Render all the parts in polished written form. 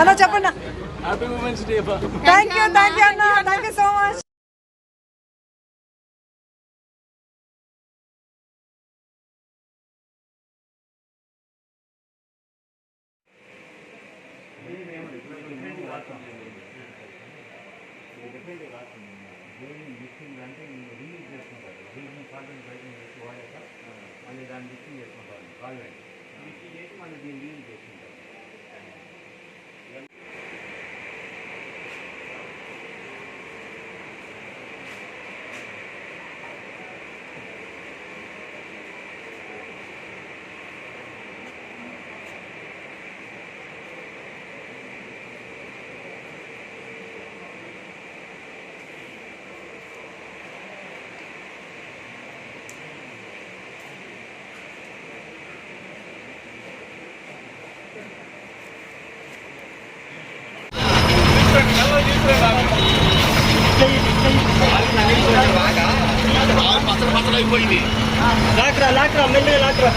అన్న చెప్పండి. Thank you అన్న, థ్యాంక్ యూ సో మచ్. అయిపోయింది. లాక్రా మెల్లిగా లాక్రా.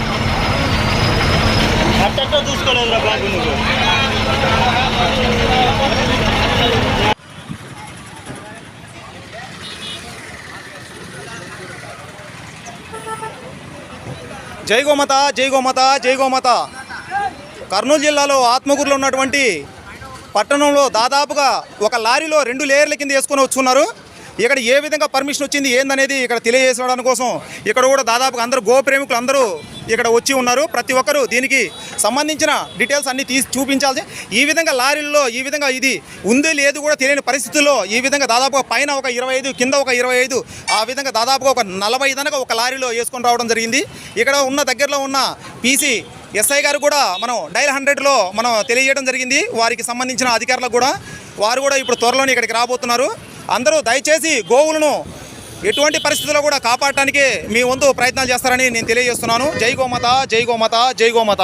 అట్ట చూసుకోలేదు రా బాబు నువ్వు. జై గోమాత, జై గోమాత, జై గోమాత. కర్నూలు జిల్లాలో ఆత్మకూరులో ఉన్నటువంటి పట్టణంలో దాదాపుగా ఒక లారీలో 2 లేయర్ల కింద వేసుకొని వచ్చున్నారు. ఇక్కడ ఏ విధంగా పర్మిషన్ వచ్చింది ఏందనేది ఇక్కడ తెలియజేసుకోవడానికి కోసం ఇక్కడ కూడా దాదాపుగా అందరూ గోప్రేమికులు అందరూ ఇక్కడ వచ్చి ఉన్నారు. ప్రతి ఒక్కరూ దీనికి సంబంధించిన డీటెయిల్స్ అన్నీ తీసి చూపించాల్సి. ఈ విధంగా లారీల్లో ఈ విధంగా ఇది ఉంది లేదు కూడా తెలియని పరిస్థితుల్లో ఈ విధంగా దాదాపుగా పైన ఒక 25 కింద ఒక 25 ఆ విధంగా దాదాపుగా ఒక 40 దాకా ఒక లారీలో వేసుకొని రావడం జరిగింది. ఇక్కడ ఉన్న దగ్గరలో ఉన్న పీసీ ఎస్ఐ గారు కూడా మనం డైల్ 100లో మనం తెలియజేయడం జరిగింది. వారికి సంబంధించిన అధికారులకు కూడా వారు కూడా ఇప్పుడు త్వరలోనే ఇక్కడికి రాబోతున్నారు. అందరూ దయచేసి గోవులను ఎటువంటి పరిస్థితుల్లో కూడా కాపాడటానికి మీ వంతు ప్రయత్నాలు చేస్తారని నేను తెలియజేస్తున్నాను. జై గోమాత, జై గోమాత, జై గోమాత.